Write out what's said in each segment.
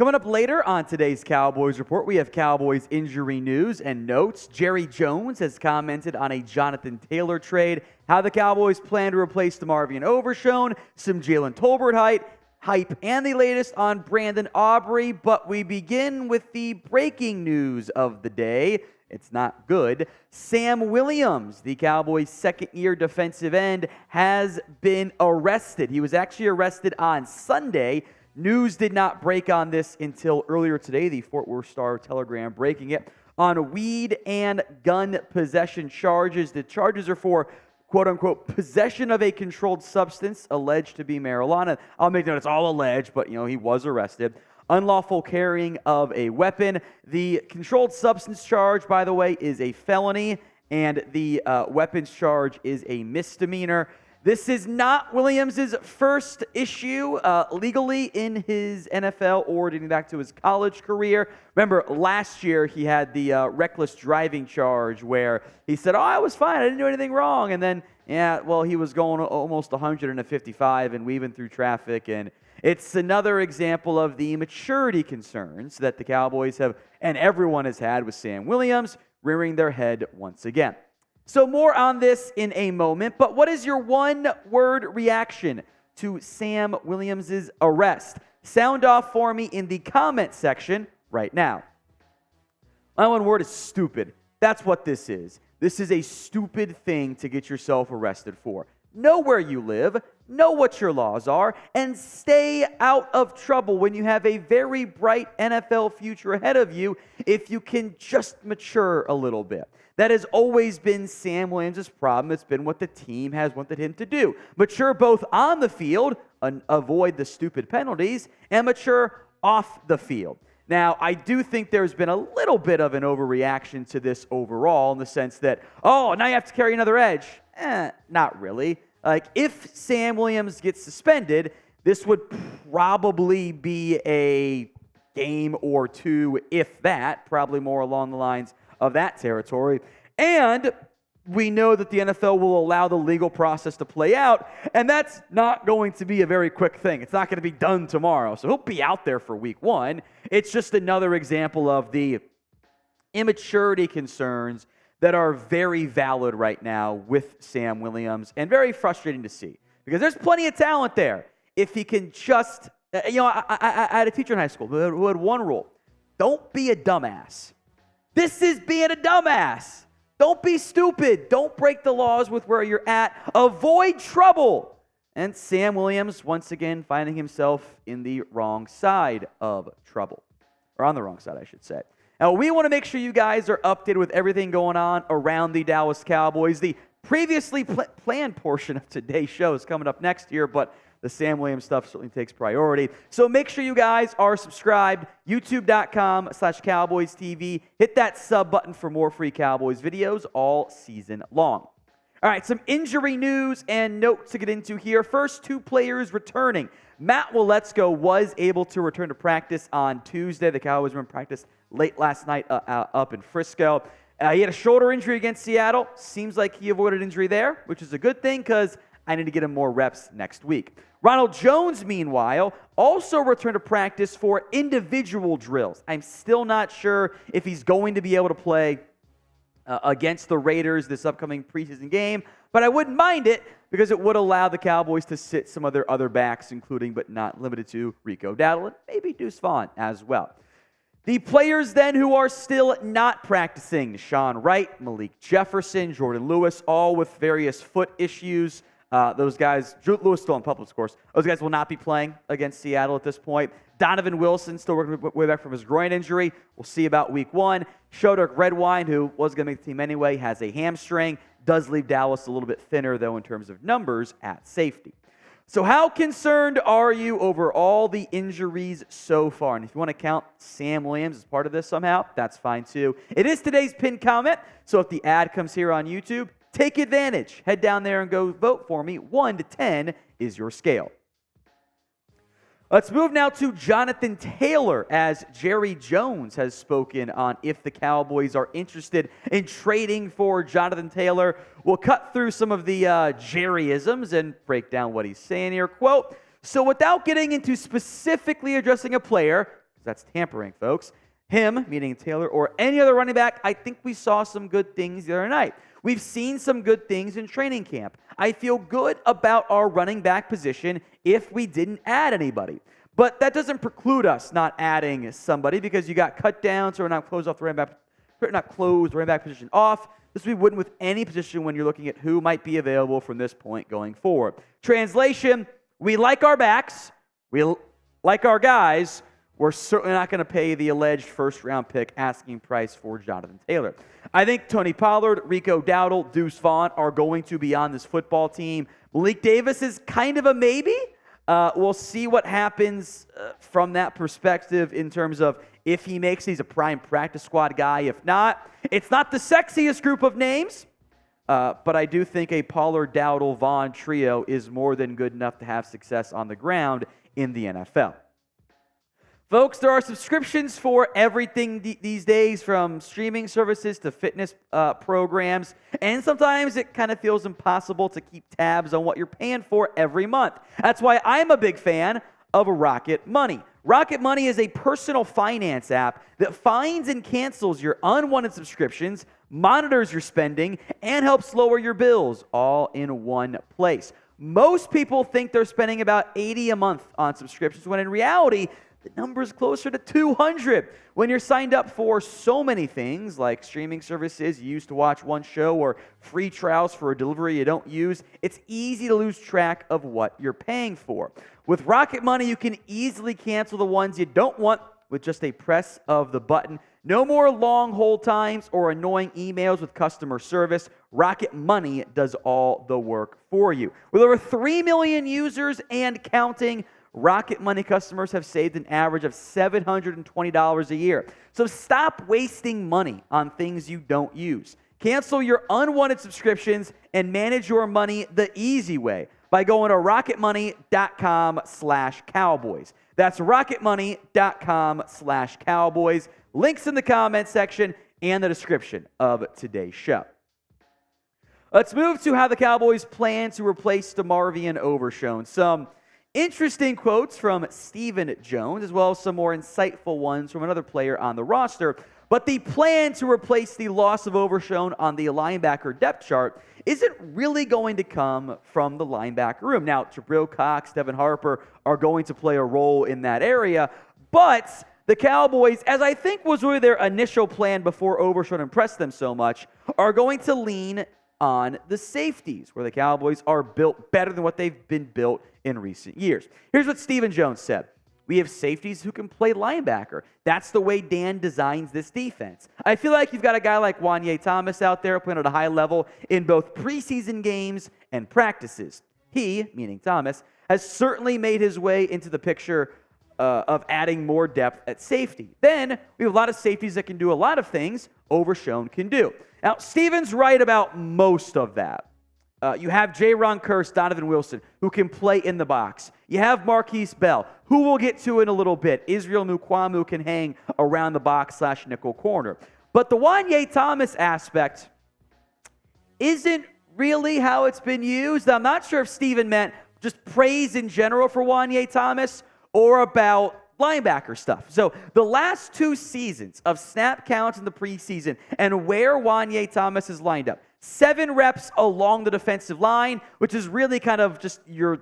Coming up later on today's Cowboys Report, we have Cowboys injury news and notes. Jerry Jones has commented on a Jonathan Taylor trade, how the Cowboys plan to replace DeMarvion Overshown, some Jalen Tolbert hype, and the latest on Brandon Aubrey. But we begin with the breaking news of the day. It's not good. Sam Willams, the Cowboys' second-year defensive end, has been arrested. He was actually arrested on Sunday. News did not break on this until earlier today, the Fort Worth Star-Telegram breaking it, on weed and gun possession charges. The charges are for, quote-unquote, possession of a controlled substance alleged to be marijuana. I'll make note it's all alleged, but, he was arrested. Unlawful carrying of a weapon. The controlled substance charge, by the way, is a felony, and the weapons charge is a misdemeanor. This is not Williams' first issue legally in his NFL or dating back to his college career. Remember, last year he had the reckless driving charge where he said, I was fine, I didn't do anything wrong. And then, he was going almost 155 and weaving through traffic. And it's another example of the maturity concerns that the Cowboys have and everyone has had with Sam Willams rearing their head once again. So more on this in a moment, but what is your one-word reaction to Sam Willams' arrest? Sound off for me in the comment section right now. My one word is stupid. That's what this is. This is a stupid thing to get yourself arrested for. Know where you live, know what your laws are, and stay out of trouble when you have a very bright NFL future ahead of you if you can just mature a little bit. That has always been Sam Willams' problem. It's been what the team has wanted him to do. Mature both on the field, avoid the stupid penalties, and mature off the field. Now, I do think there's been a little bit of an overreaction to this overall in the sense that, now you have to carry another edge. Not really. If Sam Willams gets suspended, this would probably be a game or two, if that, probably more along the lines of that territory. And we know that the NFL will allow the legal process to play out, and that's not going to be a very quick thing. It's not going to be done tomorrow. So he'll be out there for week one. It's just another example of the immaturity concerns that are very valid right now with Sam Willams and very frustrating to see because there's plenty of talent there. If he can just, I had a teacher in high school who had one rule: don't be a dumbass. This is being a dumbass. Don't be stupid. Don't break the laws with where you're at. Avoid trouble. And Sam Willams, once again, finding himself in the wrong side of trouble. Or on the wrong side, I should say. Now, we want to make sure you guys are updated with everything going on around the Dallas Cowboys. The previously planned portion of today's show is coming up next year, but the Sam Willams stuff certainly takes priority. So make sure you guys are subscribed, youtube.com/Cowboys TV. Hit that sub button for more free Cowboys videos all season long. All right, some injury news and notes to get into here. First, two players returning. Matt Waletzko was able to return to practice on Tuesday. The Cowboys were in practice late last night up in Frisco. He had a shoulder injury against Seattle. Seems like he avoided injury there, which is a good thing because I need to get him more reps next week. Ronald Jones, meanwhile, also returned to practice for individual drills. I'm still not sure if he's going to be able to play against the Raiders this upcoming preseason game, but I wouldn't mind it because it would allow the Cowboys to sit some of their other backs, including but not limited to Rico Dowdle and maybe Deuce Vaughn as well. The players then who are still not practicing: Sean Wright, Malik Jefferson, Jordan Lewis, all with various foot issues. Those guys, Lewis still in public, of course. Those guys will not be playing against Seattle at this point. Donovan Wilson still working way back from his groin injury. We'll see about week one. Shodok Redwine, who was going to make the team anyway, has a hamstring. Does leave Dallas a little bit thinner, though, in terms of numbers at safety. So how concerned are you over all the injuries so far? And if you want to count Sam Willams as part of this somehow, that's fine too. It is today's pinned comment, so if the ad comes here on YouTube, take advantage. Head down there and go vote for me. 1 to 10 is your scale. Let's move now to Jonathan Taylor, as Jerry Jones has spoken on if the Cowboys are interested in trading for Jonathan Taylor. We'll cut through some of the Jerryisms and break down what he's saying here. Quote, so without getting into specifically addressing a player, That's tampering, folks. Him, meaning Taylor, or any other running back, I think we saw some good things the other night. We've seen some good things in training camp. I feel good about our running back position if we didn't add anybody. But that doesn't preclude us not adding somebody because you got cut down, so we're not closed off the running back position off. This we wouldn't with any position when you're looking at who might be available from this point going forward. Translation, we like our backs, we like our guys. We're certainly not going to pay the alleged first-round pick asking price for Jonathan Taylor. I think Tony Pollard, Rico Dowdle, Deuce Vaughn are going to be on this football team. Malik Davis is kind of a maybe. We'll see what happens from that perspective in terms of if he makes he's a prime practice squad guy. If not, it's not the sexiest group of names, but I do think a Pollard, Dowdle, Vaughn trio is more than good enough to have success on the ground in the NFL. Folks, there are subscriptions for everything these days, from streaming services to fitness programs, and sometimes it kind of feels impossible to keep tabs on what you're paying for every month. That's why I'm a big fan of Rocket Money. Rocket Money is a personal finance app that finds and cancels your unwanted subscriptions, monitors your spending, and helps lower your bills all in one place. Most people think they're spending about $80 a month on subscriptions, when in reality, the number is closer to 200. When you're signed up for so many things like streaming services you use to watch one show or free trials for a delivery you don't use, it's easy to lose track of what you're paying for. With Rocket Money, you can easily cancel the ones you don't want with just a press of the button. No more long hold times or annoying emails with customer service. Rocket Money does all the work for you. With over 3 million users and counting, Rocket Money customers have saved an average of $720 a year. So stop wasting money on things you don't use. Cancel your unwanted subscriptions and manage your money the easy way by going to rocketmoney.com/Cowboys. That's rocketmoney.com/Cowboys. Links in the comment section and the description of today's show. Let's move to how the Cowboys plan to replace DeMarvion Overshown. Some interesting quotes from Stephen Jones, as well as some more insightful ones from another player on the roster. But the plan to replace the loss of Overshown on the linebacker depth chart isn't really going to come from the linebacker room. Now, Jabril Cox, Devin Harper are going to play a role in that area, but the Cowboys, as I think was really their initial plan before Overshown impressed them so much, are going to lean on the safeties, where the Cowboys are built better than what they've been built in recent years. Here's what Stephen Jones said. We have safeties who can play linebacker. That's the way Dan designs this defense. I feel like you've got a guy like Juanyeh Thomas out there playing at a high level in both preseason games and practices. He, meaning Thomas, has certainly made his way into the picture of adding more depth at safety. Then we have a lot of safeties that can do a lot of things Overshown can do. Now, Steven's right about most of that. You have Jaron Kearse, Donovan Wilson, who can play in the box. You have Markquese Bell, who we'll get to in a little bit. Israel Mukuamu can hang around the box/nickel corner. But the Juanyeh Thomas aspect isn't really how it's been used. I'm not sure if Steven meant just praise in general for Juanyeh Thomas or about linebacker stuff. So the last 2 seasons of snap counts in the preseason and where Juanyeh Thomas is lined up, 7 reps along the defensive line, which is really kind of just you're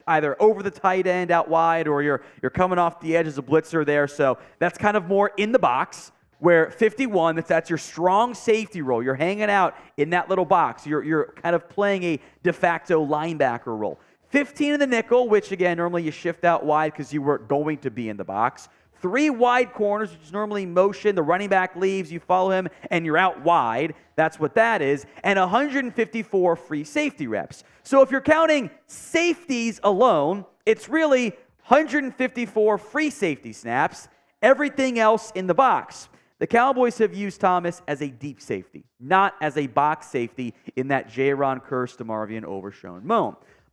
either over the tight end out wide or you're coming off the edge as a blitzer there. So that's kind of more in the box, where 51, that's your strong safety role. You're hanging out in that little box. You're kind of playing a de facto linebacker role. 15 in the nickel, which again, normally you shift out wide because you weren't going to be in the box. 3 wide corners, which is normally motion. The running back leaves, you follow him, and you're out wide. That's what that is. And 154 free safety reps. So if you're counting safeties alone, it's really 154 free safety snaps, everything else in the box. The Cowboys have used Thomas as a deep safety, not as a box safety in that Jaron Kearse, DeMarvion Overshown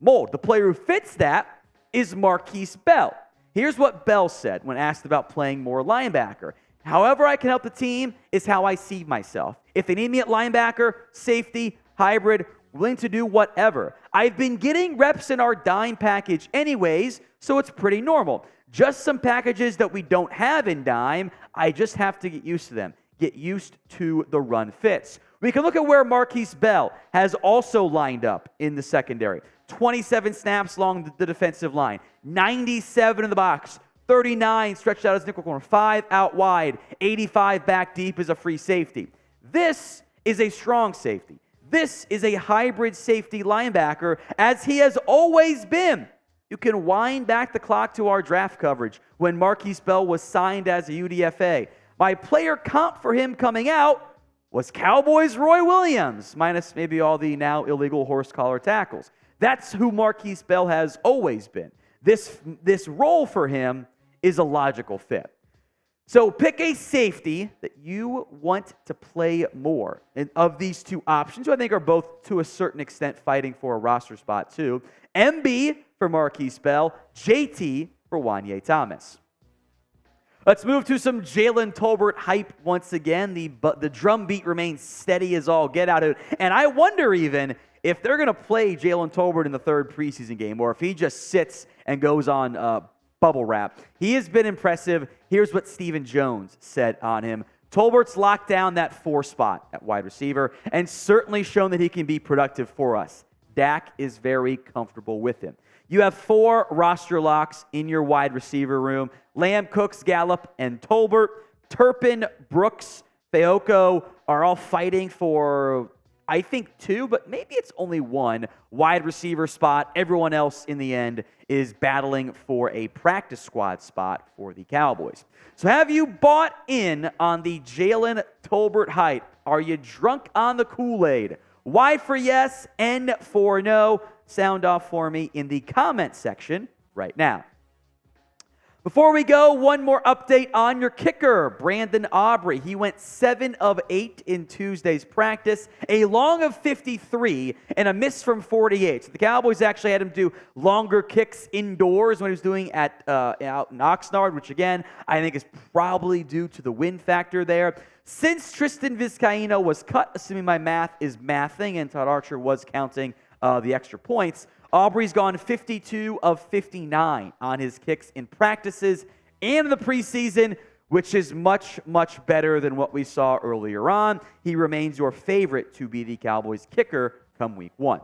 mold. The player who fits that is Markquese Bell. Here's what Bell said when asked about playing more linebacker. However I can help the team is how I see myself. If they need me at linebacker, safety, hybrid, willing to do whatever. I've been getting reps in our dime package anyways, so it's pretty normal. Just some packages that we don't have in dime. I just have to get used to them. Get used to the run fits. We can look at where Markquese Bell has also lined up in the secondary. 27 snaps along the defensive line, 97 in the box, 39 stretched out as nickel corner, 5 out wide, 85 back deep as a free safety. This is a strong safety. This is a hybrid safety linebacker, as he has always been. You can wind back the clock to our draft coverage when Markquese Bell was signed as a UDFA. My player comp for him coming out was Cowboys Roy Williams, minus maybe all the now illegal horse collar tackles. That's who Markquese Bell has always been. This role for him is a logical fit. So pick a safety that you want to play more of these two options, who I think are both to a certain extent fighting for a roster spot too. MB for Markquese Bell, JT for Juanyeh Thomas. Let's move to some Jalen Tolbert hype once again. The drum beat remains steady as all get out of it. And I wonder even if they're going to play Jalen Tolbert in the third preseason game, or if he just sits and goes on bubble wrap. He has been impressive. Here's what Stephen Jones said on him. Tolbert's locked down that 4 spot at wide receiver and certainly shown that he can be productive for us. Dak is very comfortable with him. You have 4 roster locks in your wide receiver room. Lamb, Cooks, Gallup, and Tolbert. Turpin, Brooks, Feoko are all fighting for, I think, 2, but maybe it's only 1 wide receiver spot. Everyone else in the end is battling for a practice squad spot for the Cowboys. So have you bought in on the Jalen Tolbert hype? Are you drunk on the Kool-Aid? Y for yes, N for no. Sound off for me in the comment section right now. Before we go, one more update on your kicker, Brandon Aubrey. He went 7 of 8 in Tuesday's practice, a long of 53, and a miss from 48. So the Cowboys actually had him do longer kicks indoors when he was doing out in Oxnard, which again, I think is probably due to the wind factor there. Since Tristan Vizcaino was cut, assuming my math is mathing, and Todd Archer was counting the extra points, Aubrey's gone 52 of 59 on his kicks in practices and in the preseason, which is much, much better than what we saw earlier on. He remains your favorite to be the Cowboys kicker come week 1.